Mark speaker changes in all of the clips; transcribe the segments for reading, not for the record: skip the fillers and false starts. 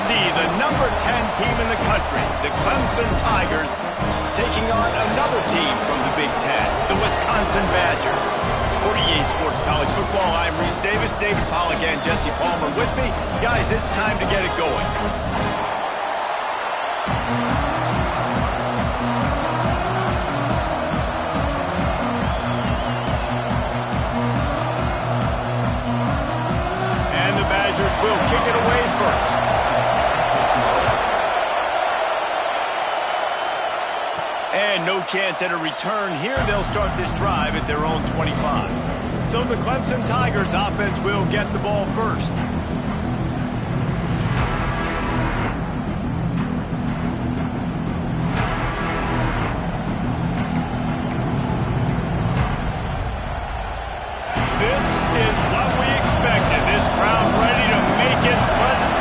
Speaker 1: see the number 10 team in the country, the Clemson Tigers, taking on another team from the Big Ten, the Wisconsin Badgers. For EA Sports College Football, I'm Reese Davis, David Pollack, and Jesse Palmer with me. Guys, it's time to get it going. And the Badgers will kick it away first. And no chance at a return here. They'll start this drive at their own 25. So the Clemson Tigers offense will get the ball first. This is what we expected. This crowd ready to make its presence.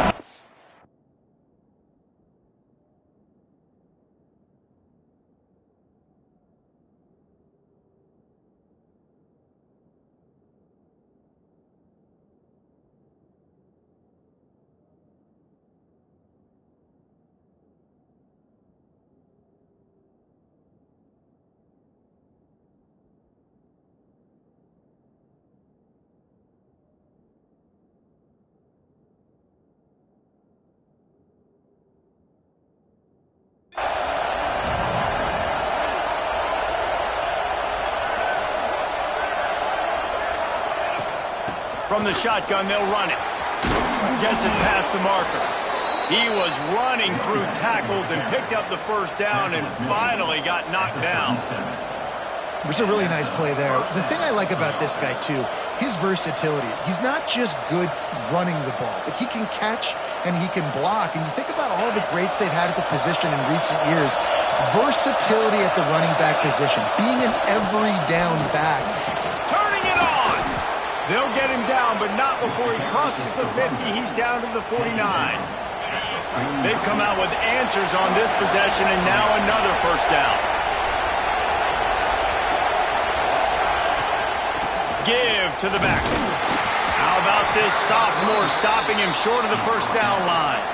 Speaker 1: From the shotgun, they'll run it. Gets it past the marker. He was running through tackles and picked up the first down and finally got knocked down.
Speaker 2: It was a really nice play there. The thing I like about this guy, too, his versatility. He's not just good running the ball, but he can catch and he can block. And you think about all the greats they've had at the position in recent years. Versatility at the running back position. Being an every down back.
Speaker 1: They'll get him down, but not before he crosses the 50. He's down to the 49. They've come out with answers on this possession, and now another first down. Give to the back. How about this sophomore stopping him short of the first down line?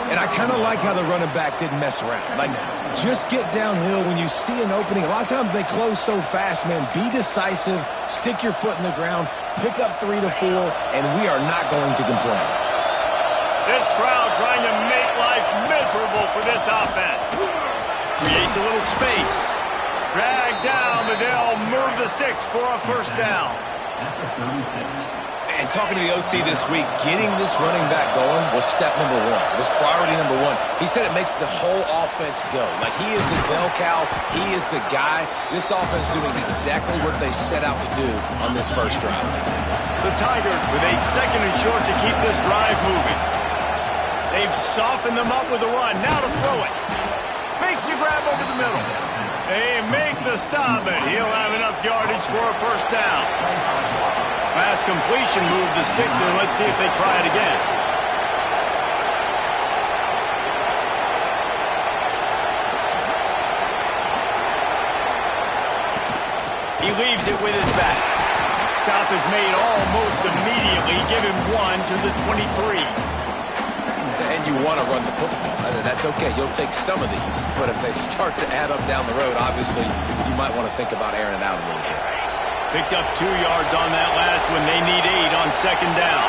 Speaker 3: And I kind of like how the running back didn't mess around. Like, just get downhill when you see an opening. A lot of times they close so fast, man. Be decisive, stick your foot in the ground, pick up 3 to 4, and we are not going to complain.
Speaker 1: This crowd trying to make life miserable for this offense. Creates a little space. Drag down, but they'll move the sticks for a first down.
Speaker 3: And talking to the OC this week, getting this running back going was step number 1. It was priority number 1. He said it makes the whole offense go. Like, he is the bell cow. He is the guy. This offense doing exactly what they set out to do on this first drive.
Speaker 1: The Tigers with a second and short to keep this drive moving. They've softened them up with a run. Now to throw it. Makes the grab over the middle. They make the stop, and he'll have enough yardage for a first down. Fast completion moved the sticks, and let's see if they try it again. He leaves it with his back. Stop is made almost immediately. Give him 1 to the 23.
Speaker 3: And you want to run the football. That's okay. You'll take some of these. But if they start to add up down the road, obviously, you might want to think about airing it out a little bit.
Speaker 1: Picked up 2 yards on that last one. They need 8 on second down.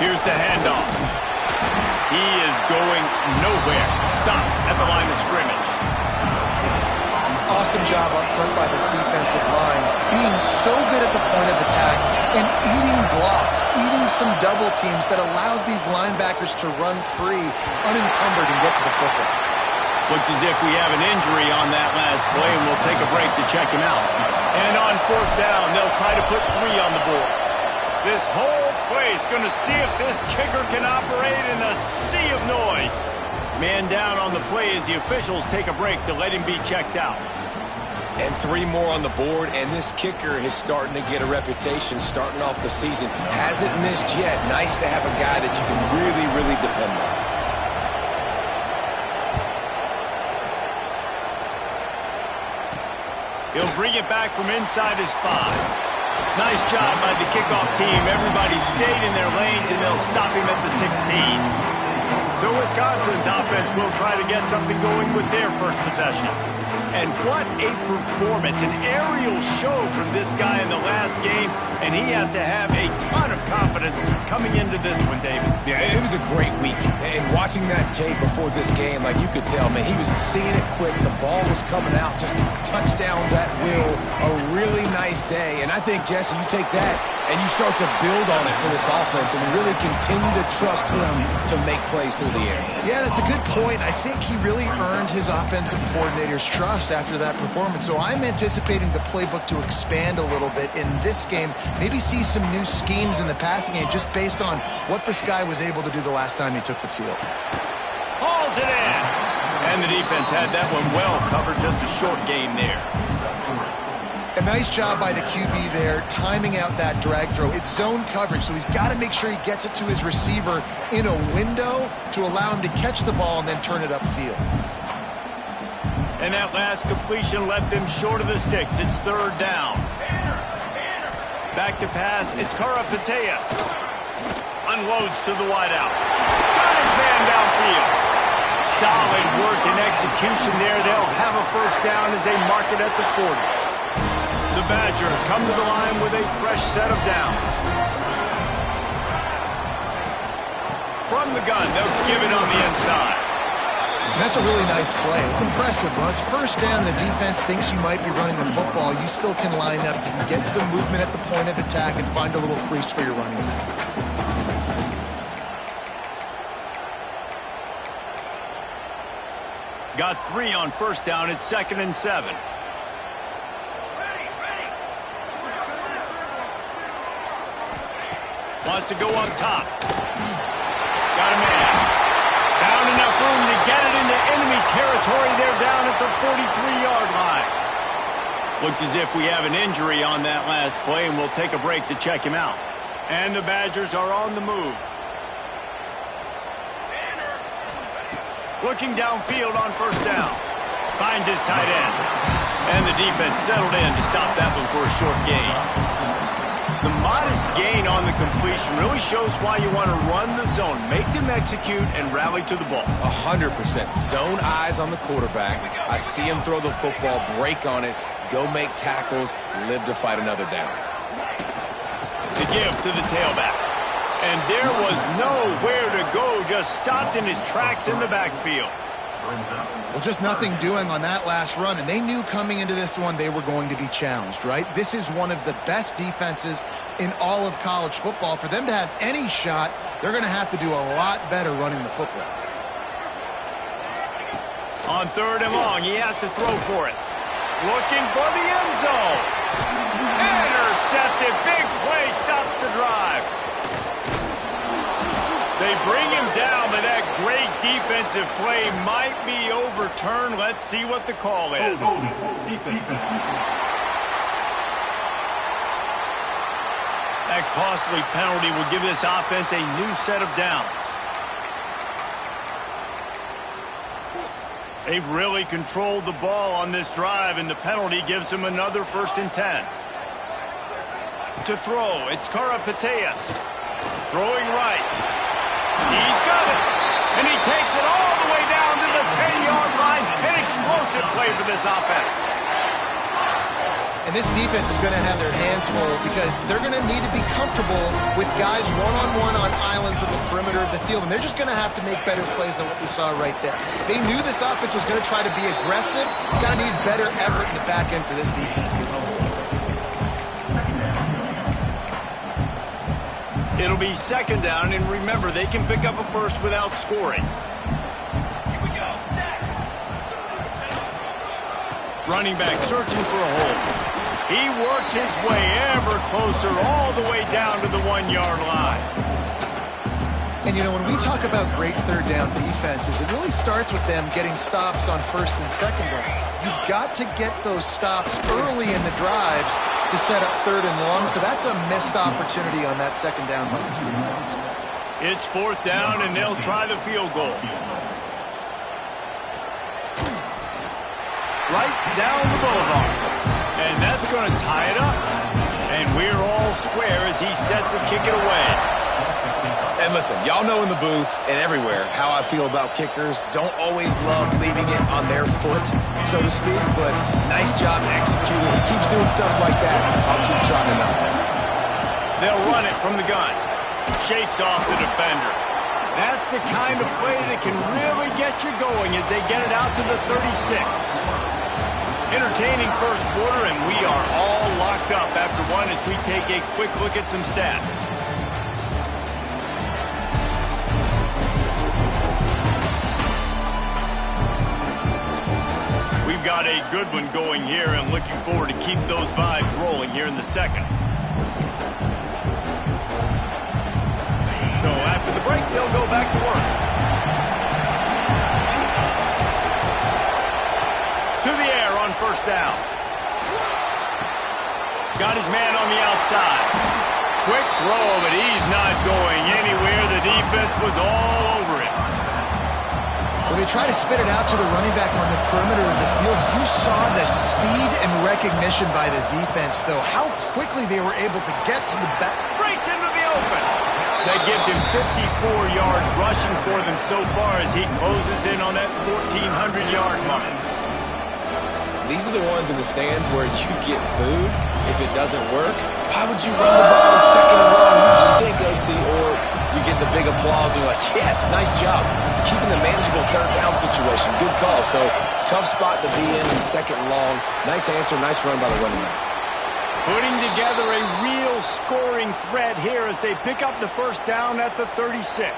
Speaker 1: Here's the handoff. He is going nowhere. Stop at the line of scrimmage.
Speaker 2: Awesome job up front by this defensive line. Being so good at the point of attack and eating blocks, eating some double teams that allows these linebackers to run free, unencumbered, and get to the football.
Speaker 1: Looks as if we have an injury on that last play, and we'll take a break to check him out. And on fourth down, they'll try to put 3 on the board. This whole place going to see if this kicker can operate in a sea of noise. Man down on the play as the officials take a break to let him be checked out.
Speaker 3: And 3 more on the board, and this kicker is starting to get a reputation starting off the season. Hasn't missed yet. Nice to have a guy that you can really, really depend on.
Speaker 1: He'll bring it back from inside his 5. Nice job by the kickoff team. Everybody stayed in their lanes, and they'll stop him at the 16. So Wisconsin's offense will try to get something going with their first possession. And what a performance, an aerial show from this guy in the last game, and he has to have a ton of confidence coming into this one, David.
Speaker 3: Yeah, it was a great week. And watching that tape before this game, like you could tell, man, he was seeing it quick. The ball was coming out, just touchdowns at will. A really nice day. And I think, Jesse, you take that and you start to build on it for this offense and really continue to trust him to make plays through the air.
Speaker 2: Yeah, that's a good point. I think he really earned his offensive coordinator's trust after that performance. So I'm anticipating the playbook to expand a little bit in this game. Maybe see some new schemes in the passing game just based on what this guy was able to do the last time he took the field.
Speaker 1: Hauls it in. And the defense had that one well covered. Just a short game there.
Speaker 2: A nice job by the QB there, timing out that drag throw. It's zone coverage, so he's got to make sure he gets it to his receiver in a window to allow him to catch the ball and then turn it upfield.
Speaker 1: And that last completion left them short of the sticks. It's third down. Back to pass. It's Karapateas. Unloads to the wideout. Got his man downfield. Solid work and execution there. They'll have a first down as they mark it at the 40. The Badgers come to the line with a fresh set of downs. From the gun, they'll give it on the inside.
Speaker 2: That's a really nice play. It's impressive. When it's first down, the defense thinks you might be running the football. You still can line up. You can get some movement at the point of attack and find a little crease for your running back.
Speaker 1: Got 3 on first down. It's 2nd and 7. Wants to go up top. Got a man. Found enough room to get it into enemy territory. They're down at the 43-yard line. Looks as if we have an injury on that last play, and we'll take a break to check him out. And the Badgers are on the move. Looking downfield on first down. Finds his tight end. And the defense settled in to stop that one for a short gain. The modest gain on the completion really shows why you want to run the zone. Make them execute and rally to the ball.
Speaker 3: 100%. Zone eyes on the quarterback. I see him throw the football, break on it, go make tackles, live to fight another down.
Speaker 1: The give to the tailback. And there was nowhere to go. Just stopped in his tracks in the backfield.
Speaker 2: Well, just nothing doing on that last run, and they knew coming into this one they were going to be challenged, right? This is one of the best defenses in all of college football. For them to have any shot, they're going to have to do a lot better running the football.
Speaker 1: On 3rd and long, he has to throw for it. Looking for the end zone. Intercepted. Big play stops the drive. They bring him down, but that great defensive play might be overturned. Let's see what the call is. That costly penalty will give this offense a new set of downs. They've really controlled the ball on this drive, and the penalty gives them another 1st and 10. To throw, it's Karapateas. Throwing right. He's got it. And he takes it all the way down to the 10-yard line. An explosive play for this offense.
Speaker 2: And this defense is going to have their hands full because they're going to need to be comfortable with guys one-on-one on islands of the perimeter of the field. And they're just going to have to make better plays than what we saw right there. They knew this offense was going to try to be aggressive. Got to need better effort in the back end for this defense.
Speaker 1: It'll be 2nd down, and remember, they can pick up a first without scoring. Here we go. Running back searching for a hole. He works his way ever closer all the way down to the 1-yard line.
Speaker 2: And, you know, when we talk about great 3rd down defenses, it really starts with them getting stops on 1st and 2nd down. You've got to get those stops early in the drives to set up 3rd and long, so that's a missed opportunity on that 2nd down by this defense.
Speaker 1: It's 4th down, and they'll try the field goal. Right down the boulevard. And that's going to tie it up. And we're all square as he's set to kick it away.
Speaker 3: And listen, y'all know in the booth and everywhere how I feel about kickers. Don't always love leaving it on their foot, so to speak, but nice job executing. He keeps doing stuff like that. I'll keep trying to knock him.
Speaker 1: They'll run it from the gun. Shakes off the defender. That's the kind of play that can really get you going as they get it out to the 36. Entertaining first quarter, and we are all locked up after one as we take a quick look at some stats. We've got a good one going here and looking forward to keep those vibes rolling here in the second. So after the break, they'll go back to work. To the air on first down. Got his man on the outside. Quick throw, but he's not going anywhere. The defense was all over him.
Speaker 2: When they try to spit it out to the running back on the perimeter of the field, you saw the speed and recognition by the defense, though. How quickly they were able to get to the back.
Speaker 1: Breaks into the open. That gives him 54 yards rushing for them so far as he closes in on that 1,400-yard mark.
Speaker 3: These are the ones in the stands where you get booed if it doesn't work. Why would you run the ball in second and long? You stink, OC. Or you get the big applause and you're like, yes, nice job. Keeping the manageable third down situation. Good call. So tough spot to be in second and long. Nice answer, nice run by the running back.
Speaker 1: Putting together a real scoring threat here as they pick up the first down at the 36.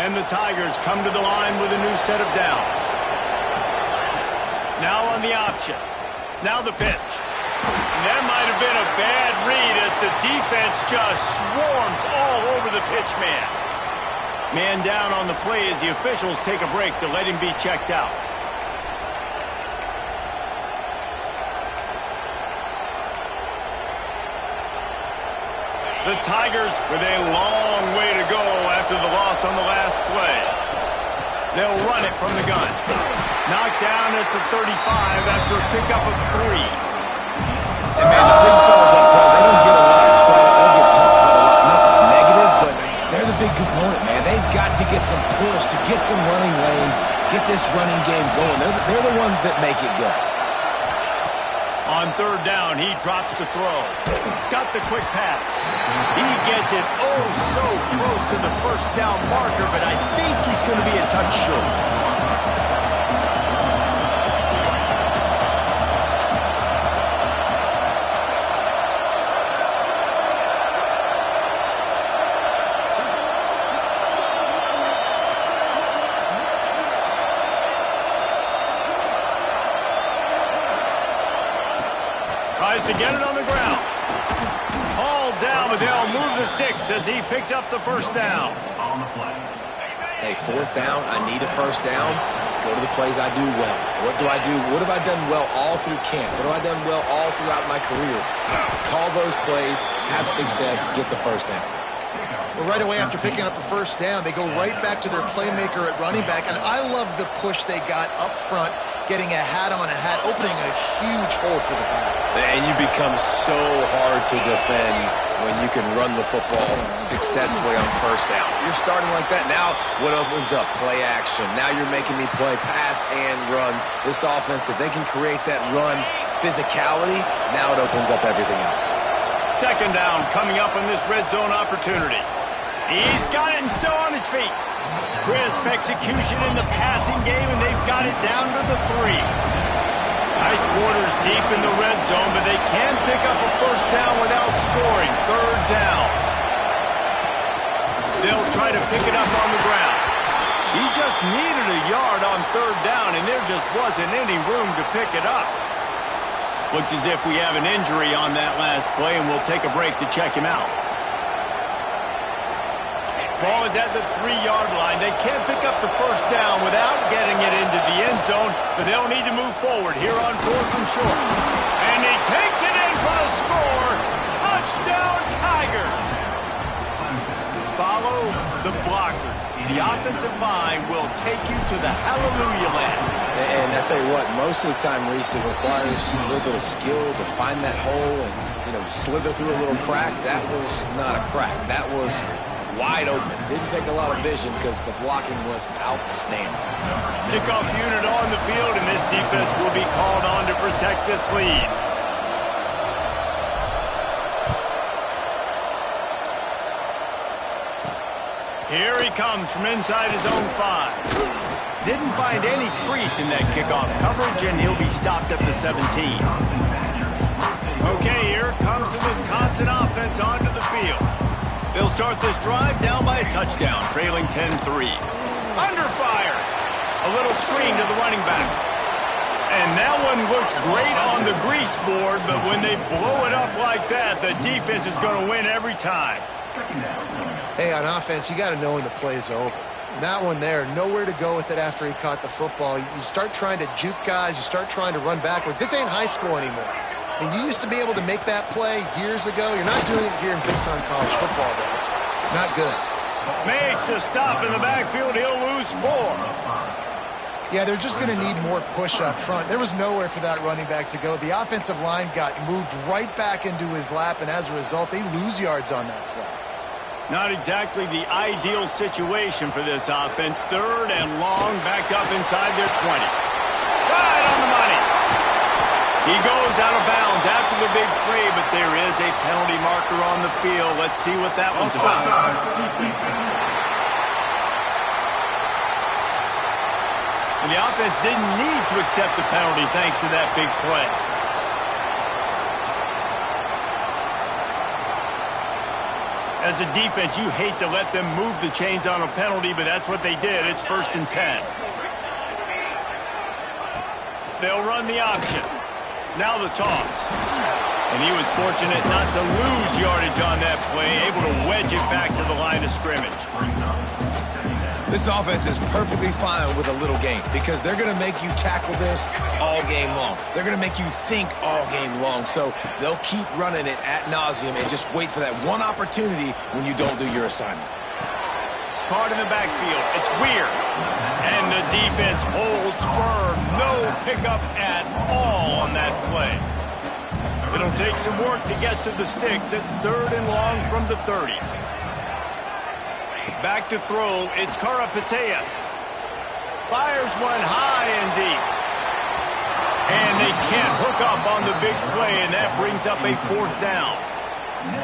Speaker 1: And the Tigers come to the line with a new set of downs. Now on the option. Now the pitch. And that might have been a bad read as the defense just swarms all over the pitch man. Man down on the play as the officials take a break to let him be checked out. The Tigers with a long way to go after the loss on the last play. They'll run it from the gun. Knocked down at the 35 after a pickup of 3.
Speaker 3: And man, the big fellas up front, they don't get a lot of credit. They don't get talked about a lot unless it's negative, but they're the big component, man. They've got to get some push, to get some running lanes, get this running game going. They're the ones that make it go.
Speaker 1: On third down, he drops the throw. Got the quick pass. He gets it oh so close to the first down marker, but I think he's going to be a touch short. Tries to get it on the ground. Hauled down, but they'll move the sticks as he picks up the first down.
Speaker 3: Hey, fourth down, I need a first down. Go to the plays I do well. What do I do? What have I done well all through camp? What have I done well all throughout my career? Call those plays, have success, get the first down.
Speaker 2: Well, right away after picking up a first down, they go right back to their playmaker at running back. And I love the push they got up front, getting a hat on a hat, opening a huge hole for the back.
Speaker 3: And you become so hard to defend when you can run the football successfully on first down. You're starting like that. Now what opens up? Play action. Now you're making me play pass and run. This offense, if they can create that run physicality, now it opens up everything else.
Speaker 1: Second down coming up on this red zone opportunity. He's got it and still on his feet. Crisp execution in the passing game, and they've got it down to the 3. Tight quarters deep in the red zone, but they can pick up a first down without scoring. Third down. They'll try to pick it up on the ground. He just needed a yard on third down, and there just wasn't any room to pick it up. Looks as if we have an injury on that last play, and we'll take a break to check him out. Ball is at the 3-yard line. They can't pick up the first down without getting it into the end zone, but they'll need to move forward here on 4th and short. And he takes it in for the score. Touchdown, Tigers. Follow the blockers. the offensive line will take you to the hallelujah land.
Speaker 3: And I tell you what, most of the time, Reese, it requires a little bit of skill to find that hole and, slither through a little crack. That was not a crack. That was wide open. Didn't take a lot of vision because the blocking was outstanding.
Speaker 1: Kickoff unit on the field, and this defense will be called on to protect this lead. Here he comes from inside his own 5. Didn't find any crease in that kickoff coverage, and he'll be stopped at the 17. Okay, here comes the Wisconsin offense onto the field. They'll start this drive down by a touchdown, trailing 10-3. Under fire. A little screen to the running back. And that one looked great on the grease board, but when they blow it up like that, the defense is going to win every time.
Speaker 2: Hey, on offense, you got to know when the play is over. That one there, nowhere to go with it after he caught the football. You start trying to juke guys. You start trying to run backward. This ain't high school anymore. I mean, you used to be able to make that play years ago. You're not doing it here in big-time college football, though. Not good.
Speaker 1: Makes a stop in the backfield. He'll lose 4.
Speaker 2: Yeah, they're just going to need more push up front. There was nowhere for that running back to go. The offensive line got moved right back into his lap, and as a result, they lose yards on that play.
Speaker 1: Not exactly the ideal situation for this offense. 3rd and long, backed up inside their 20. Right on the money. He goes out of bounds after the big play, but there is a penalty marker on the field. Let's see what that one's about. And the offense didn't need to accept the penalty thanks to that big play. As a defense, you hate to let them move the chains on a penalty, but that's what they did. It's 1st and 10. They'll run the option. Now the toss. And he was fortunate not to lose yardage on that play, able to wedge it back to the line of scrimmage.
Speaker 3: This offense is perfectly fine with a little game because they're going to make you tackle this all game long. They're going to make you think all game long. So they'll keep running it ad nauseum and just wait for that one opportunity when you don't do your assignment.
Speaker 1: Caught in the backfield. It's Weir. And the defense holds firm. No pickup at all on that play. It'll take some work to get to the sticks. It's 3rd and long from the 30. Back to throw, it's Karapateas. Fires one high and deep. And they can't hook up on the big play, and that brings up a 4th down.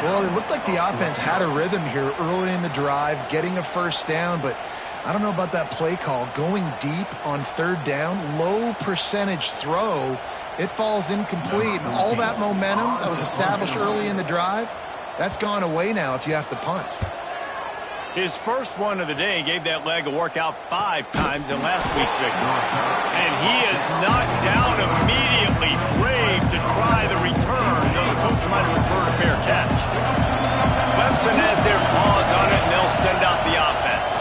Speaker 2: Well, it looked like the offense had a rhythm here early in the drive, getting a 1st down, but I don't know about that play call. Going deep on 3rd down, low percentage throw, it falls incomplete, and all that momentum that was established early in the drive, that's gone away now if you have to punt.
Speaker 1: His first one of the day gave that leg a workout 5 times in last week's victory. And he is knocked down immediately, brave to try the return, though the coach might have preferred a fair catch. Clemson has their paws on it, and they'll send out the offense.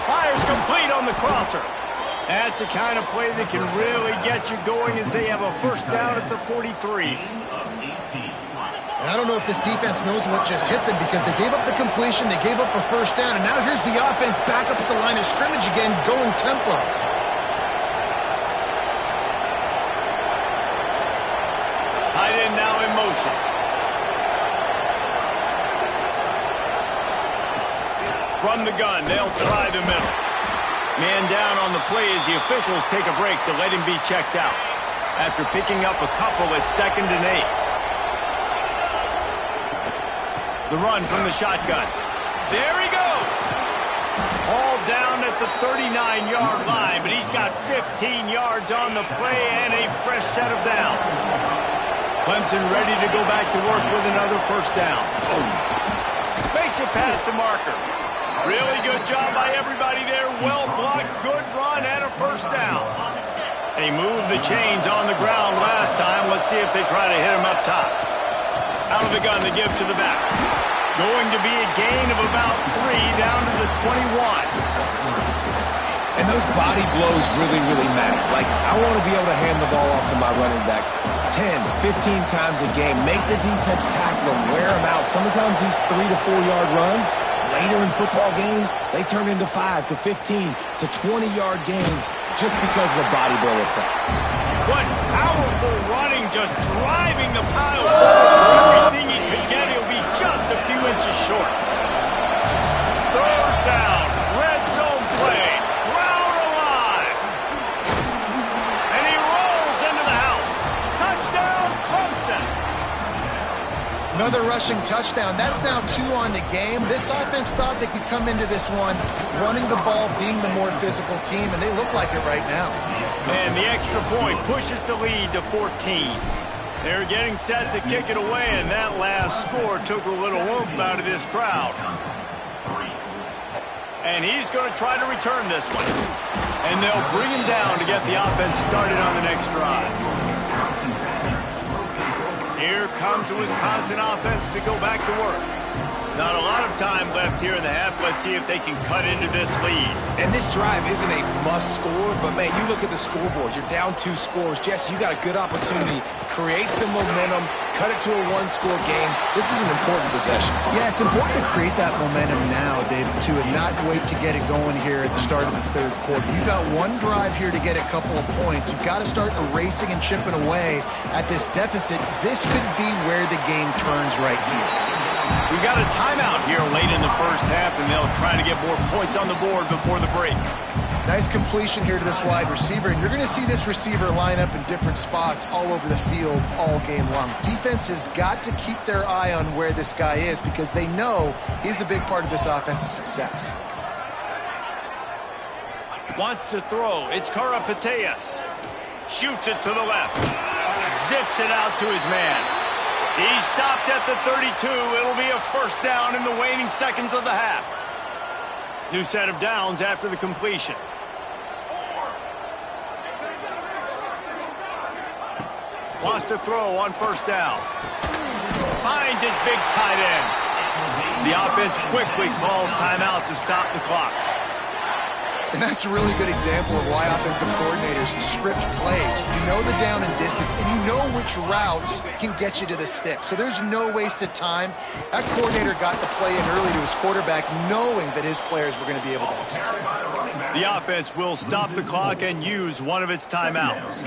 Speaker 1: Fires complete on the crosser. That's the kind of play that can really get you going as they have a 1st down at the 43.
Speaker 2: I don't know if this defense knows what just hit them because they gave up the completion, they gave up a 1st down, and now here's the offense back up at the line of scrimmage again, going tempo.
Speaker 1: Tight end now in motion. From the gun, they'll try the middle. Man down on the play as the officials take a break to let him be checked out. After picking up a couple, it's 2nd and 8. The run from the shotgun. There he goes. All down at the 39-yard line, but he's got 15 yards on the play and a fresh set of downs. Clemson ready to go back to work with another 1st down. Makes it past the marker. Really good job by everybody there. Well blocked, good run, and a 1st down. They moved the chains on the ground last time. Let's see if they try to hit him up top. Out of the gun, the give to the back. Going to be a gain of about 3 down to the 21.
Speaker 3: And those body blows really, really matter. Like, I want to be able to hand the ball off to my running back 10, 15 times a game. Make the defense tackle him, wear him out. Sometimes these 3 to 4 yard runs, later in football games, they turn into 5 to 15 to 20-yard games just because of the body blow effect.
Speaker 1: What powerful running, just driving the pile forward. Everything he could get, he'll be just a few inches short. Third down, red zone play, crowd alive. And he rolls into the house. Touchdown, Clemson.
Speaker 2: Another rushing touchdown. That's now 2 on the game. This offense thought they could come into this one running the ball, being the more physical team, and they look like it right now.
Speaker 1: And the extra point pushes the lead to 14. They're getting set to kick it away, and that last score took a little oomph out of this crowd. And he's going to try to return this one. And they'll bring him down to get the offense started on the next drive. Here comes the Wisconsin offense to go back to work. Not a lot of time left here in the half. Let's see if they can cut into this lead.
Speaker 3: And this drive isn't a must score, but, man, you look at the scoreboard. You're down 2 scores. Jesse, you got a good opportunity. Create some momentum. Cut it to a 1-score game. This is an important possession.
Speaker 2: Yeah, it's important to create that momentum now, David, too, and not wait to get it going here at the start of the third quarter. You've got one drive here to get a couple of points. You've got to start erasing and chipping away at this deficit. This could be where the game turns right here.
Speaker 1: We got a timeout here late in the first half, and they'll try to get more points on the board before the break.
Speaker 2: Nice completion here to this wide receiver, and you're going to see this receiver line up in different spots all over the field all game long. Defense has got to keep their eye on where this guy is because they know he's a big part of this offense's success.
Speaker 1: Wants to throw. It's Karapateas. Shoots it to the left. Zips it out to his man. He stopped at the 32. It'll be a first down in the waning seconds of the half. New set of downs after the completion. Wants to throw on first down. Finds his big tight end. The offense quickly calls timeout to stop the clock.
Speaker 2: And that's a really good example of why offensive coordinators script plays. You know the down and distance, and you know which routes can get you to the stick. So there's no wasted time. That coordinator got the play in early to his quarterback, knowing that his players were going to be able to execute.
Speaker 1: The offense will stop the clock and use one of its timeouts.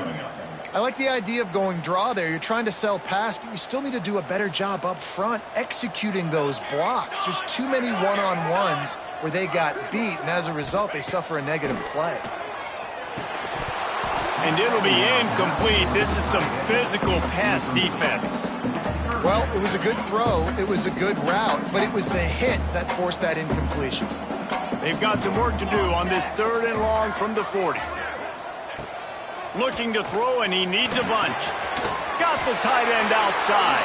Speaker 2: I like the idea of going draw there. You're trying to sell pass, but you still need to do a better job up front executing those blocks. There's too many one-on-ones where they got beat, and as a result, they suffer a negative play.
Speaker 1: And it'll be incomplete. This is some physical pass defense.
Speaker 2: Well, it was a good throw. It was a good route, but it was the hit that forced that incompletion.
Speaker 1: They've got some work to do on this 3rd and long from the 40. Looking to throw, and he needs a bunch. Got the tight end outside.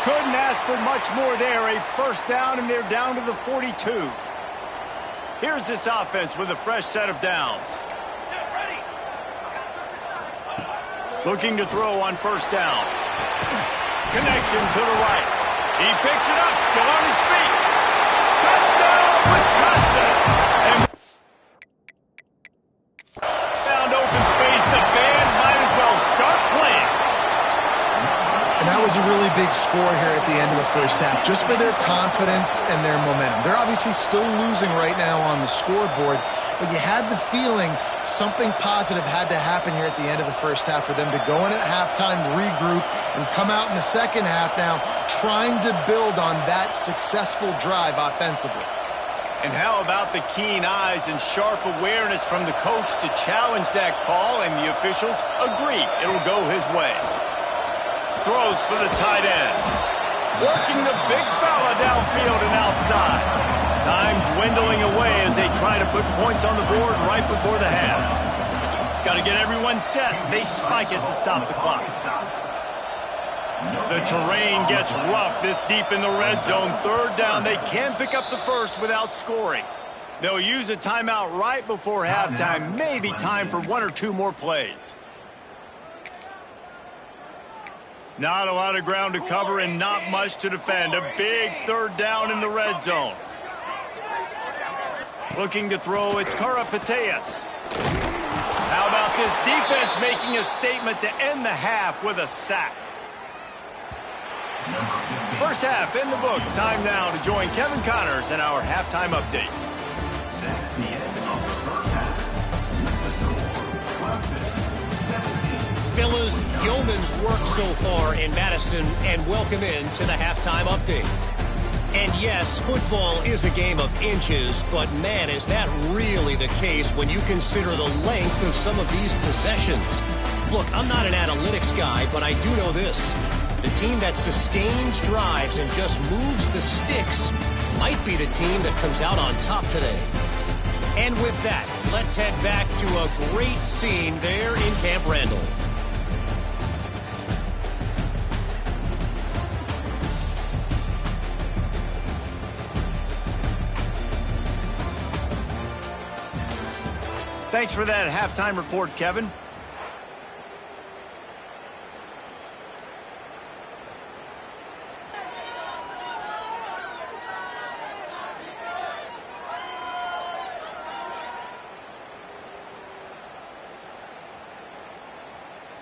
Speaker 1: Couldn't ask for much more there. A first down, and they're down to the 42. Here's this offense with a fresh set of downs. Looking to throw on first down. Connection to the right. He picks it up, still on his feet. Touchdown, Wisconsin! And found open space. The band might as well start playing.
Speaker 2: And that was a really big score here at the end of the first half, just for their confidence and their momentum. They're obviously still losing right now on the scoreboard, but you had the feeling something positive had to happen here at the end of the first half for them to go in at halftime, regroup, and come out in the second half now trying to build on that successful drive offensively.
Speaker 1: And how about the keen eyes and sharp awareness from the coach to challenge that call, and the officials agree it'll go his way. Throws for the tight end. Working the big fella downfield and outside. Time dwindling away as they try to put points on the board right before the half. Got to get everyone set. They spike it to stop the clock. The terrain gets rough this deep in the red zone. 3rd down. They can't pick up the first without scoring. They'll use a timeout right before halftime. Maybe time for 1 or 2 more plays. Not a lot of ground to cover and not much to defend. A big 3rd down in the red zone. Looking to throw, it's Karapateas. How about this defense making a statement to end the half with a sack? First half in the books. Time now to join Kevin Connors in our halftime update.
Speaker 4: That's the end of the first half. Clemson 17.
Speaker 5: Fellas, yeoman's work so far in Madison, and welcome in to the halftime update. And yes, football is a game of inches, but man, is that really the case when you consider the length of some of these possessions. Look, I'm not an analytics guy, but I do know this. The team that sustains drives and just moves the sticks might be the team that comes out on top today. And with that, let's head back to a great scene there in Camp Randall.
Speaker 1: Thanks for that halftime report, Kevin.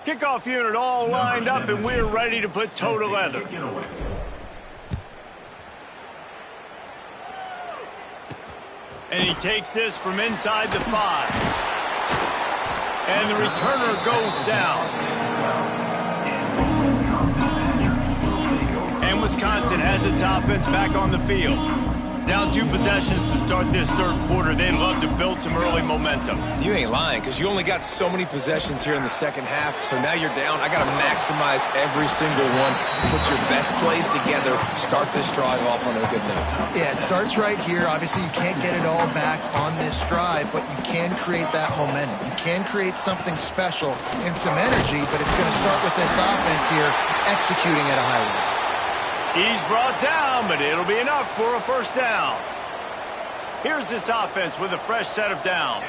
Speaker 1: Kickoff unit all lined up, and we're ready to put toe to leather. And he takes this from inside the 5. And the returner goes down. And Wisconsin has its offense back on the field. Down 2 possessions to start this third quarter. They'd love to build some early momentum.
Speaker 3: You ain't lying, because you only got so many possessions here in the second half, so now you're down. I got to maximize every single one. Put your best plays together. Start this drive off on a good note.
Speaker 2: Yeah, it starts right here. Obviously, you can't get it all back on this drive, but you can create that momentum. You can create something special and some energy, but it's going to start with this offense here executing at a high level.
Speaker 1: He's brought down, but it'll be enough for a first down. Here's this offense with a fresh set of downs.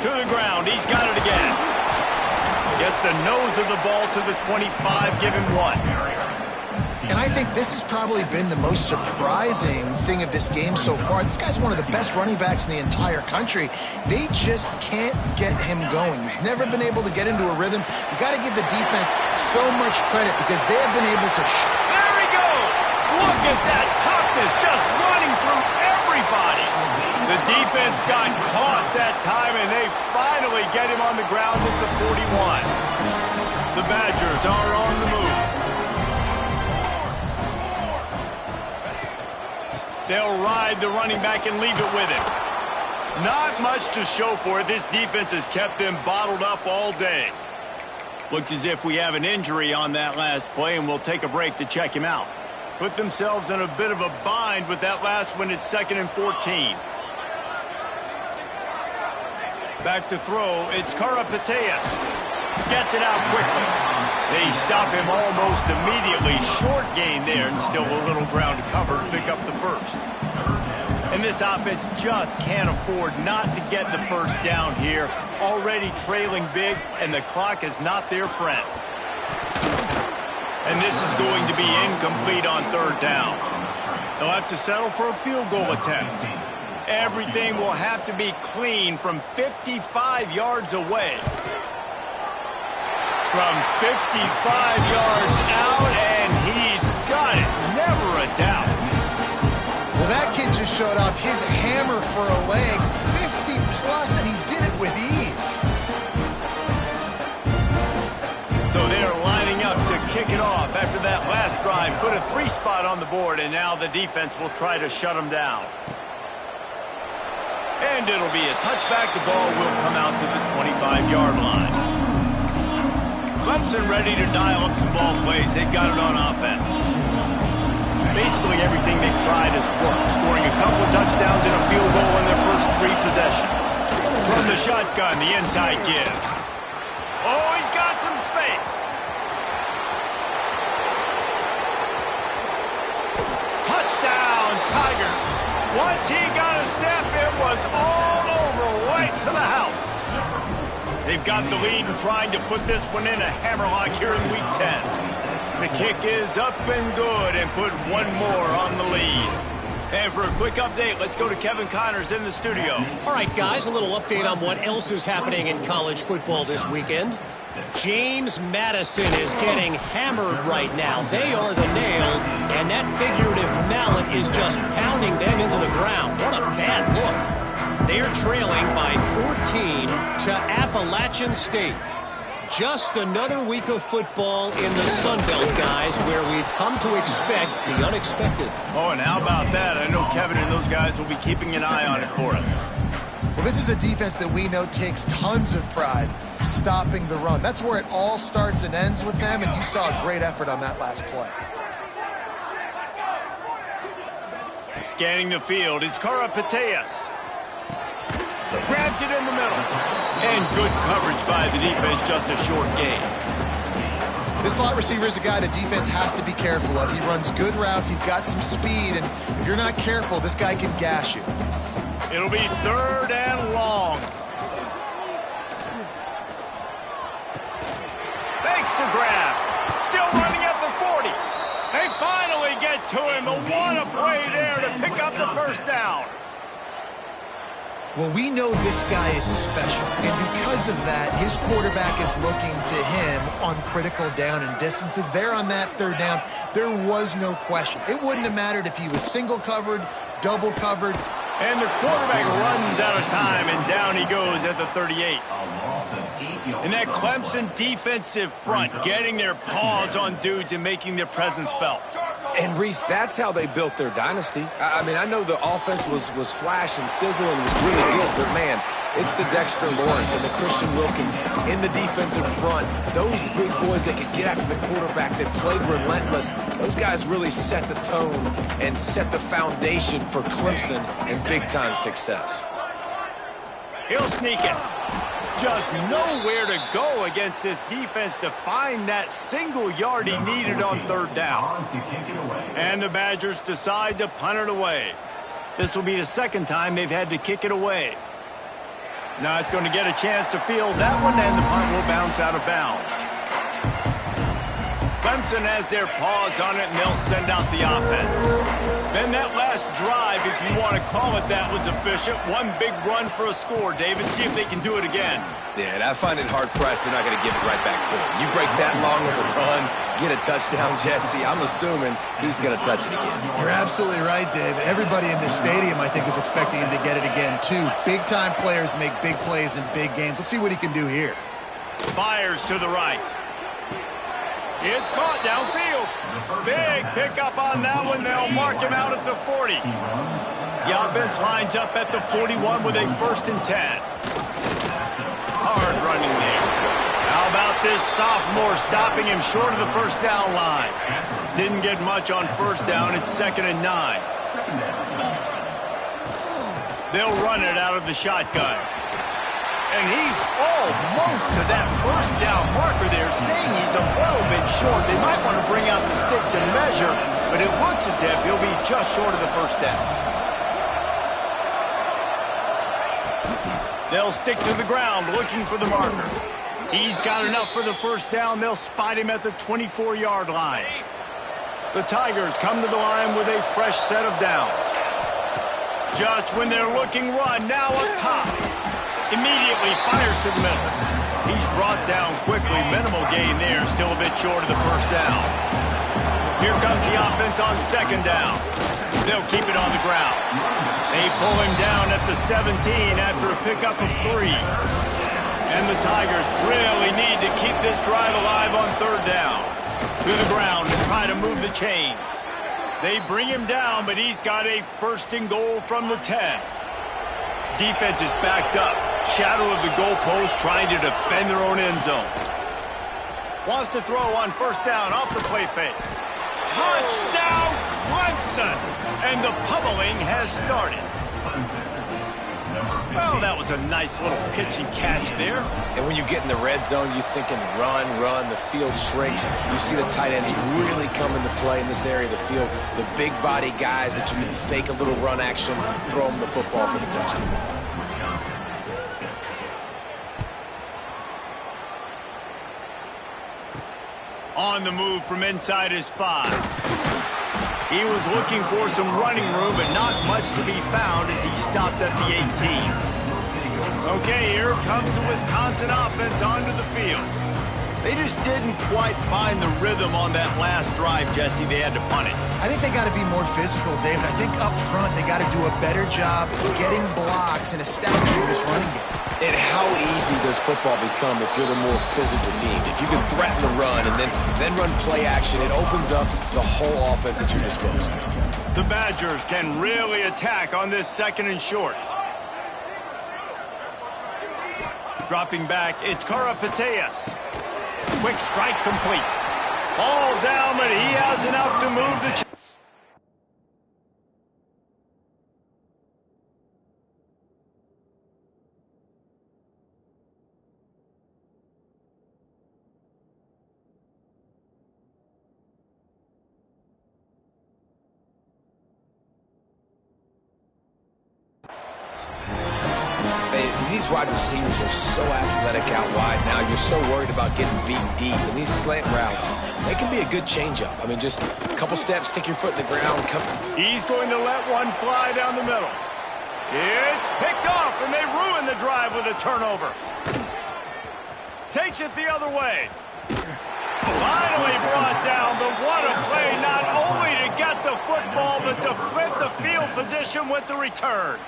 Speaker 1: To the ground, he's got it again. Gets the nose of the ball to the 25, give him 1.
Speaker 2: And I think this has probably been the most surprising thing of this game so far. This guy's one of the best running backs in the entire country. They just can't get him going. He's never been able to get into a rhythm. You got to give the defense so much credit because they have been able to...
Speaker 1: There he goes! Look at that toughness, just running through everybody. The defense got caught that time, and they finally get him on the ground at the 41. The Badgers are on the move. They'll ride the running back and leave it with him. Not much to show for it. This defense has kept them bottled up all day. Looks as if we have an injury on that last play, and we'll take a break to check him out. Put themselves in a bit of a bind with that last one. It's 2nd and 14. Back to throw. It's Karapateas. Gets it out quickly. They stop him almost immediately. Short gain there, and still a little ground to cover to pick up the first. And this offense just can't afford not to get the first down here. Already trailing big, and the clock is not their friend. And this is going to be incomplete on 3rd down. They'll have to settle for a field goal attempt. Everything will have to be clean from 55 yards away. From 55 yards out, and he's got it. Never a doubt.
Speaker 2: Well, that kid just showed off his hammer for a leg, 50-plus, and he did it with ease.
Speaker 1: So they're lining up to kick it off after that last drive. Put a 3-spot on the board, and now the defense will try to shut them down. And it'll be a touchback. The ball will come out to the 25-yard line. Clemson ready to dial up some ball plays. They've got it on offense. Basically everything they've tried has worked, scoring a couple of touchdowns and a field goal in their first 3 possessions. From the shotgun, the inside give. Oh, he's got some space. Touchdown, Tigers. Once he got a step, it was all over, right to the house. They've got the lead and trying to put this one in a hammerlock here in Week 10. The kick is up and good and put one more on the lead. And for a quick update, let's go to Kevin Connors in the studio.
Speaker 5: All right, guys, a little update on what else is happening in college football this weekend. James Madison is getting hammered right now. They are the nail, and that figurative mallet is just pounding them into the ground. What a bad look. They're trailing by 14 to Appalachian State. Just another week of football in the Sun Belt, guys, where we've come to expect the unexpected.
Speaker 1: Oh, and how about that? I know Kevin and those guys will be keeping an eye on it for us.
Speaker 2: Well, this is a defense that we know takes tons of pride stopping the run. That's where it all starts and ends with them, and you saw a great effort on that last play.
Speaker 1: Scanning the field, it's Karapateas. Grabs it in the middle. And good coverage by the defense, just a short gain.
Speaker 2: This slot receiver is a guy the defense has to be careful of. He runs good routes, he's got some speed, and if you're not careful, this guy can gash you.
Speaker 1: It'll be 3rd and long. Makes the grab. Still running at the 40. They finally get to him, but what a play there to pick up the first down.
Speaker 2: Well, we know this guy is special, and because of that, his quarterback is looking to him on critical down and distances. There on that 3rd down, there was no question. It wouldn't have mattered if he was single covered, double covered.
Speaker 1: And the quarterback runs out of time, and down he goes at the 38. And that Clemson defensive front getting their paws on dudes and making their presence felt.
Speaker 3: And, Reese, that's how they built their dynasty. I mean, I know the offense was flash and sizzle and was really good, but, man, it's the Dexter Lawrence and the Christian Wilkins in the defensive front. Those big boys that could get after the quarterback, that played relentless, those guys really set the tone and set the foundation for Clemson and big-time success.
Speaker 1: He'll sneak it. Just nowhere to go against this defense to find that single yard he needed on 3rd down. And the Badgers decide to punt it away. This will be the 2nd time they've had to kick it away. Not going to get a chance to field that one, and the punt will bounce out of bounds. Clemson has their paws on it, and they'll send out the offense. Then that last drive, if you want to call it that, was efficient. One big run for a score, David. See if they can do it again.
Speaker 3: Yeah, and I find it hard-pressed they're not going to give it right back to him. You break that long of a run, get a touchdown, Jesse, I'm assuming he's going to touch it again.
Speaker 2: You're absolutely right, David. Everybody in this stadium, I think, is expecting him to get it again, too. Big-time players make big plays in big games. Let's see what he can do here.
Speaker 1: Fires to the right. It's caught downfield. Big pickup on that one. They'll mark him out at the 40. The offense lines up at the 41 with a 1st and 10. Hard running there. How about this sophomore stopping him short of the 1st down line? Didn't get much on 1st down. It's 2nd and 9. They'll run it out of the shotgun. And he's almost to that 1st down marker there, saying he's a little bit short. They might want to bring out the sticks and measure, but it looks as if he'll be just short of the 1st down. They'll stick to the ground looking for the marker. He's got enough for the 1st down. They'll spot him at the 24-yard line. The Tigers come to the line with a fresh set of downs. Just when they're looking run, now up top. Immediately fires to the middle. He's brought down quickly. Minimal gain there. Still a bit short of the 1st down. Here comes the offense on 2nd down. They'll keep it on the ground. They pull him down at the 17 after a pickup of 3. And the Tigers really need to keep this drive alive on 3rd down. To the ground to try to move the chains. They bring him down, but he's got a 1st and goal from the 10. Defense is backed up. Shadow of the goalpost, trying to defend their own end zone. Wants to throw on 1st down off the play fake. Touchdown Clemson! And the pummeling has started. Well, that was a nice little pitch and catch there.
Speaker 3: And when you get in the red zone, you're thinking run, the field shrinks. You see the tight ends really come into play in this area of the field. The big body guys that you can fake a little run action, throw them the football for the touchdown.
Speaker 1: On the move from inside his 5. He was looking for some running room, but not much to be found as he stopped at the 18. Okay, here comes the Wisconsin offense onto the field. They just didn't quite find the rhythm on that last drive, Jesse. They had to punt it.
Speaker 2: I think they got to be more physical, David. I think up front they got to do a better job getting blocks and establishing this running game.
Speaker 3: And how easy does football become if you're the more physical team? If you can threaten the run and then run play action, it opens up the whole offense at your disposal.
Speaker 1: The Badgers can really attack on this 2nd and short. Dropping back, it's Karapateas. Quick strike complete. Ball down, but he has enough to move the...
Speaker 3: These wide receivers are so athletic out wide now. You're so worried about getting beat deep. And these slant routes, they can be a good changeup. I mean, just a couple steps, stick your foot in the ground.
Speaker 1: He's going to let one fly down the middle. It's picked off, and they ruin the drive with a turnover. Takes it the other way. Finally brought down, but what a play, not only to get the football, but to flip the field position with the return.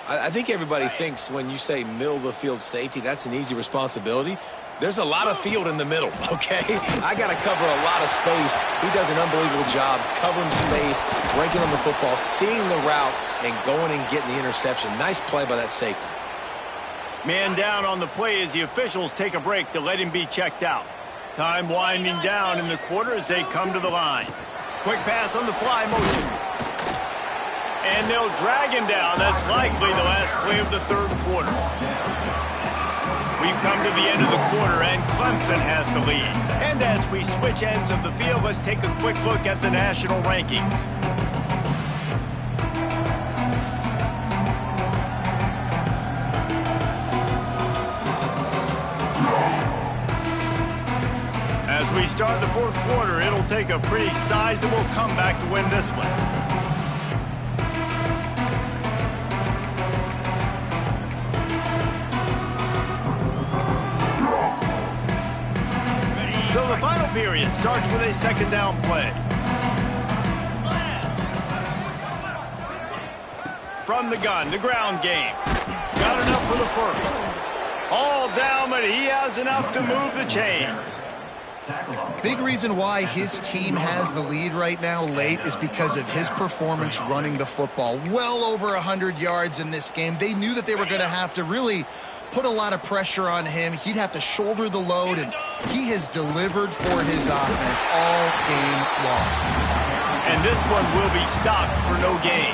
Speaker 3: I think everybody thinks when you say middle of the field safety, that's an easy responsibility. There's a lot of field in the middle, okay? I got to cover a lot of space. He does an unbelievable job covering space, breaking on the football, seeing the route, and going and getting the interception. Nice play by that safety.
Speaker 1: Man down on the play as the officials take a break to let him be checked out. Time winding down in the quarter as they come to the line. Quick pass on the fly motion. And they'll drag him down. That's likely the last play of the 3rd quarter. We've come to the end of the quarter, and Clemson has the lead. And as we switch ends of the field, let's take a quick look at the national rankings. As we start the 4th quarter, it'll take a pretty sizable comeback to win this one. So the final period starts with a 2nd down play. From the gun, the ground game. Got enough for the 1st. All down, but he has enough to move the chains.
Speaker 2: Big reason why his team has the lead right now late is because of his performance running the football. Well over 100 yards in this game. They knew that they were going to have to really put a lot of pressure on him. He'd have to shoulder the load, and he has delivered for his offense all game long.
Speaker 1: And this one will be stopped for no gain.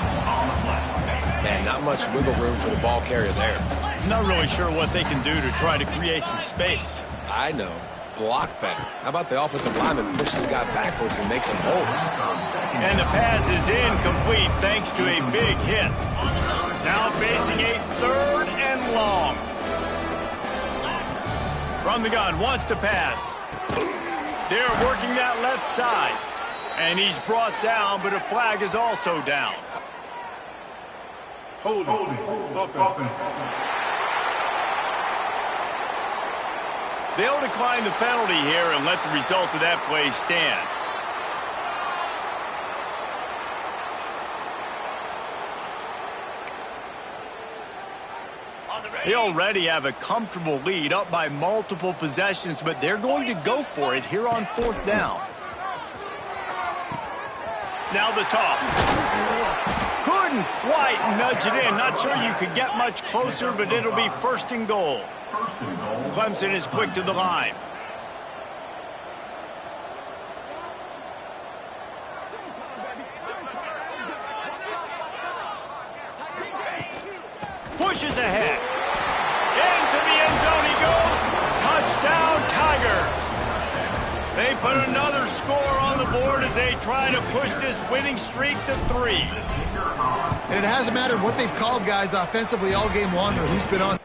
Speaker 3: Man, not much wiggle room for the ball carrier there.
Speaker 1: Not really sure what they can do to try to create some space.
Speaker 3: I know. Block better. How about the offensive lineman push the guy backwards and make some holes?
Speaker 1: And the pass is incomplete thanks to a big hit. Now facing a 3rd and long. From the gun, wants to pass. They're working that left side. And he's brought down, but a flag is also down.
Speaker 6: Holding. Offense.
Speaker 1: They'll decline the penalty here and let the result of that play stand. They already have a comfortable lead up by multiple possessions, but they're going to go for it here on 4th down. Now the toss. Couldn't quite nudge it in. Not sure you could get much closer, but it'll be 1st and goal. Clemson is quick to the line. Pushes ahead. Into the end zone he goes. Touchdown, Tigers. They put another score on the board as they try to push this winning streak to 3.
Speaker 2: And it hasn't mattered what they've called guys offensively all game long or who's been on.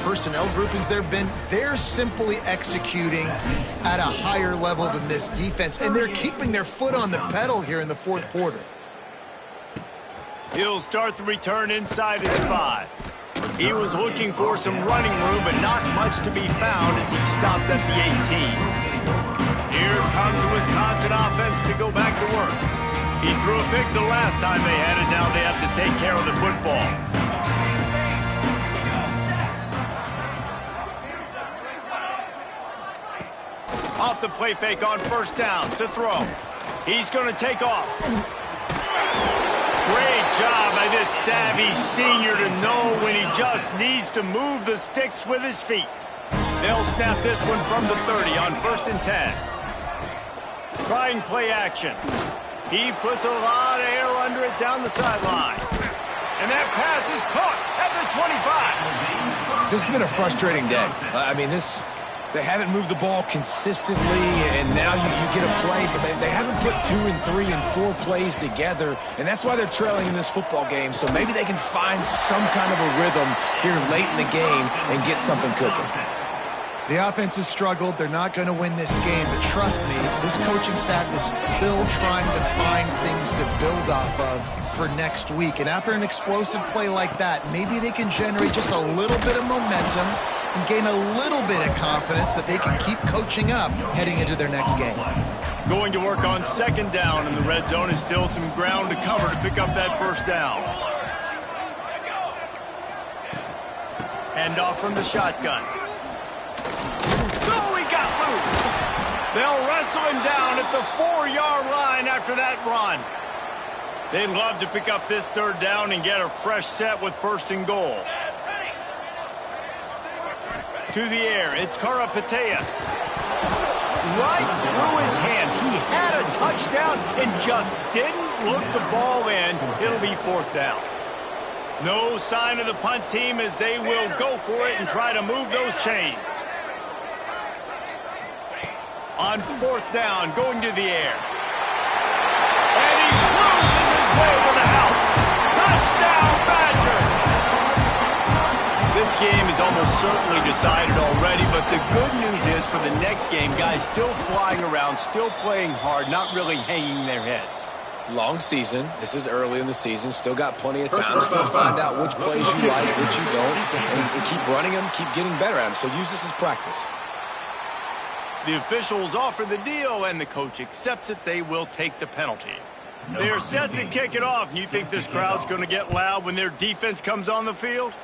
Speaker 2: personnel groupings there have been, they're simply executing at a higher level than this defense, and they're keeping their foot on the pedal here in the fourth quarter.
Speaker 1: He'll start the return inside his 5. He was looking for some running room, but not much to be found as he stopped at the 18. Here comes the Wisconsin offense to go back to work. He threw a pick the last time they had it. Now they have to take care of the football. Off the play fake on first down to throw. He's going to take off. Great job by this savvy senior to know when he just needs to move the sticks with his feet. They'll snap this one from the 30 on 1st and 10. Trying play action. He puts a lot of air under it down the sideline. And that pass is caught at the 25.
Speaker 3: This has been a frustrating day. They haven't moved the ball consistently, and now you get a play, but they haven't put 2 and 3 and 4 plays together, and that's why they're trailing in this football game. So maybe they can find some kind of a rhythm here late in the game and get something cooking.
Speaker 2: The offense has struggled. They're not going to win this game, but trust me, this coaching staff is still trying to find things to build off of for next week. And after an explosive play like that, maybe they can generate just a little bit of momentum and gain a little bit of confidence that they can keep coaching up heading into their next game.
Speaker 1: Going to work on 2nd down, and the red zone is still some ground to cover to pick up that 1st down. Hand off from the shotgun. Oh, he got loose. They'll wrestle him down at the 4-yard line after that run. They'd love to pick up this 3rd down and get a fresh set with 1st and goal. To the air, it's Karapateas. Right through his hands. He had a touchdown and just didn't look the ball in. It'll be 4th down. No sign of the punt team as they will go for it and try to move those chains. On 4th down, going to the air. And he cruises his way to the house. Touchdown, Badger! This game is almost certainly decided already, but the good news is for the next game, guys still flying around, still playing hard, not really hanging their heads.
Speaker 3: Long season. This is early in the season. Still got plenty of time. Still find out which plays you like, which you don't, and keep running them, keep getting better at them. So use this as practice.
Speaker 1: The officials offer the deal, and the coach accepts it. They will take the penalty. They're set to kick it off, and you think this crowd's going to get loud when their defense comes on the field?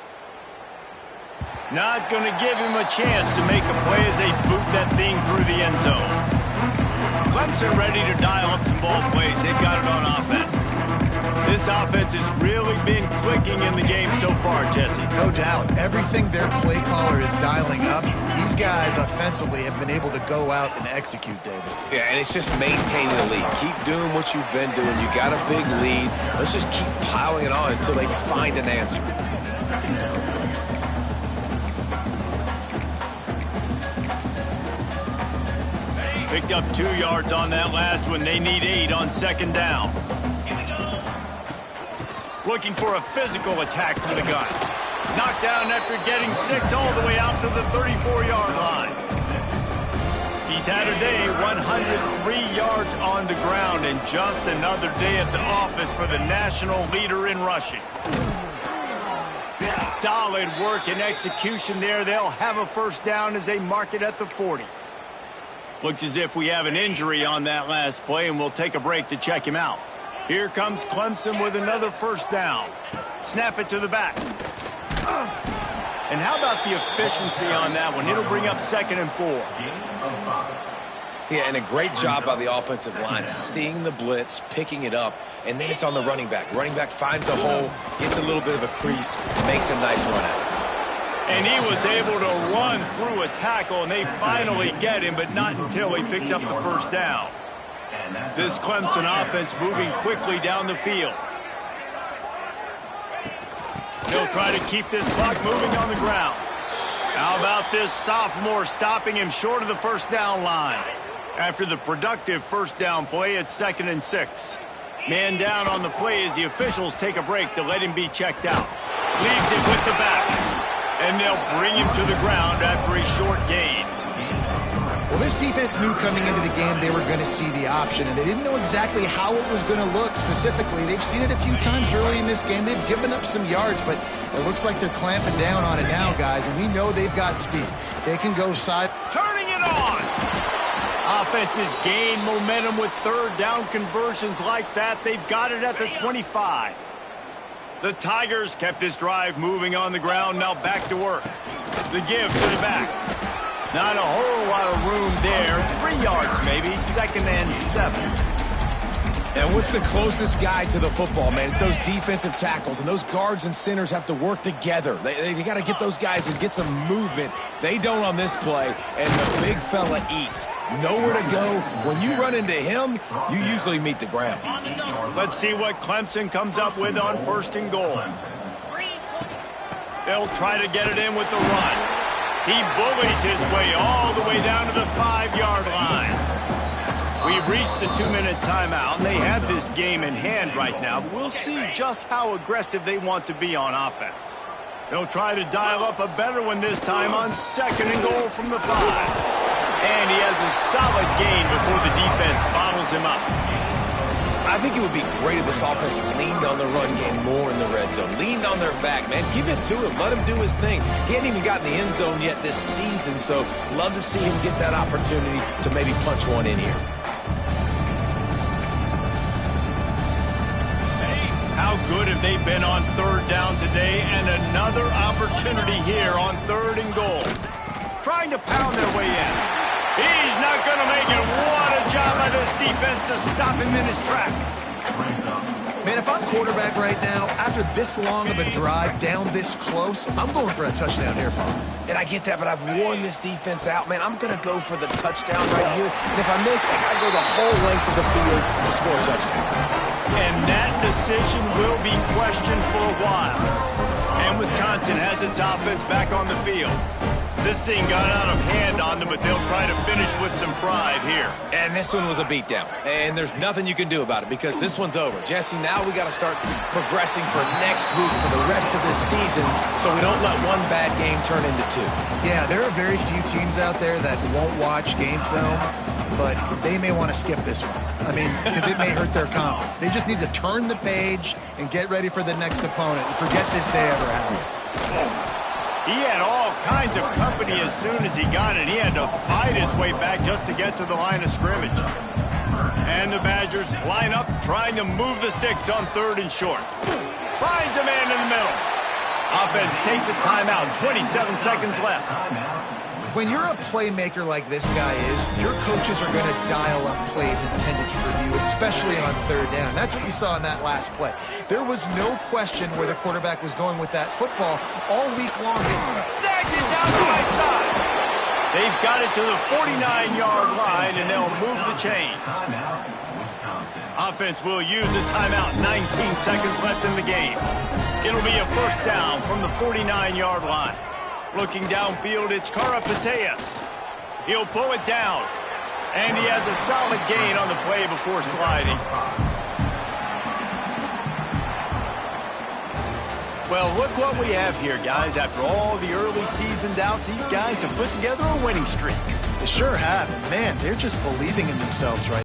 Speaker 1: Not going to give him a chance to make a play as they boot that thing through the end zone. Clemson ready to dial up some ball plays. They've got it on offense. This offense has really been clicking in the game so far, Jesse.
Speaker 2: No doubt. Everything their play caller is dialing up, these guys offensively have been able to go out and execute, David.
Speaker 3: Yeah, and it's just maintaining the lead. Keep doing what you've been doing. You got a big lead. Let's just keep piling it on until they find an answer.
Speaker 1: Picked up 2 yards on that last one. They need 8 on 2nd down. Looking for a physical attack from the gun. Knocked down after getting 6 all the way out to the 34-yard line. He's had a day, 103 yards on the ground, and just another day at the office for the national leader in rushing. Solid work and execution there. They'll have a 1st down as they mark it at the 40. Looks as if we have an injury on that last play, and we'll take a break to check him out. Here comes Clemson with another 1st down. Snap it to the back. And how about the efficiency on that one? It'll bring up 2nd and 4.
Speaker 3: Yeah, and a great job by the offensive line, seeing the blitz, picking it up, and then it's on the running back. Running back finds a hole, gets a little bit of a crease, makes a nice run at it.
Speaker 1: And he was able to run through a tackle, and they finally get him, but not until he picks up the 1st down. This Clemson offense moving quickly down the field. They'll try to keep this clock moving on the ground. How about this sophomore stopping him short of the 1st down line? After the productive 1st down play, it's 2nd and 6. Man down on the play as the officials take a break to let him be checked out. Leaves it with the back. And they'll bring him to the ground after a short gain.
Speaker 2: Well, this defense knew coming into the game they were going to see the option, and they didn't know exactly how it was going to look specifically. They've seen it a few times early in this game. They've given up some yards, but it looks like they're clamping down on it now, guys, and we know they've got speed. They can go side.
Speaker 1: Turning it on! Offenses gain momentum with third down conversions like that. They've got it at the 25. The Tigers kept this drive moving on the ground. Now back to work. The give to the back. Not a whole lot of room there. 3 yards maybe. 2nd and 7.
Speaker 3: And what's the closest guy to the football, man? It's those defensive tackles, and those guards and centers have to work together. They got to get those guys and get some movement. They don't on this play, and the big fella eats. Nowhere to go. When you run into him, you usually meet the ground.
Speaker 1: Let's see what Clemson comes up with on 1st and goal. They'll try to get it in with the run. He bullies his way all the way down to the 5-yard line. We've reached the 2-minute timeout, and they have this game in hand right now. But we'll see just how aggressive they want to be on offense. They'll try to dial up a better one this time on 2nd and goal from the 5. And he has a solid gain before the defense bottles him up.
Speaker 3: I think it would be great if this offense leaned on the run game more in the red zone. Leaned on their back, man. Give it to him. Let him do his thing. He hasn't even gotten the end zone yet this season, so love to see him get that opportunity to maybe punch one in here.
Speaker 1: How good have they been on 3rd down today? And another opportunity here on 3rd and goal. Trying to pound their way in. He's not going to make it. What a job by this defense to stop him in his tracks.
Speaker 2: Man, if I'm quarterback right now, after this long of a drive down this close, I'm going for a touchdown here, Paul.
Speaker 3: And I get that, but I've worn this defense out, man. I'm going to go for the touchdown right here. And if I miss, I got to go the whole length of the field to score a touchdown.
Speaker 1: And that decision will be questioned for a while. And Wisconsin has its offense back on the field. This thing got out of hand on them, but they'll try to finish with some pride here.
Speaker 3: And this one was a beatdown. And there's nothing you can do about it because this one's over. Jesse, now we got to start progressing for next week for the rest of this season so we don't let one bad game turn into 2.
Speaker 2: Yeah, there are very few teams out there that won't watch game film, but they may want to skip this one. I mean, because it may hurt their confidence. They just need to turn the page and get ready for the next opponent and forget this day ever happened.
Speaker 1: He had all kinds of company as soon as he got it. He had to fight his way back just to get to the line of scrimmage. And the Badgers line up, trying to move the sticks on 3rd and short. Finds a man in the middle. Offense takes a timeout. 27 seconds left.
Speaker 2: When you're a playmaker like this guy is, your coaches are going to dial up plays intended for you, especially on 3rd down. That's what you saw in that last play. There was no question where the quarterback was going with that football all week long.
Speaker 1: Snags it down the right side. They've got it to the 49-yard line, and they'll move the chains. Offense will use a timeout. 19 seconds left in the game. It'll be a 1st down from the 49-yard line. Looking downfield, it's Karapateas. He'll pull it down. And he has a solid gain on the play before sliding. Well, look what we have here, guys. After all the early season doubts, these guys have put together a winning streak.
Speaker 2: They sure have. Man, they're just believing in themselves right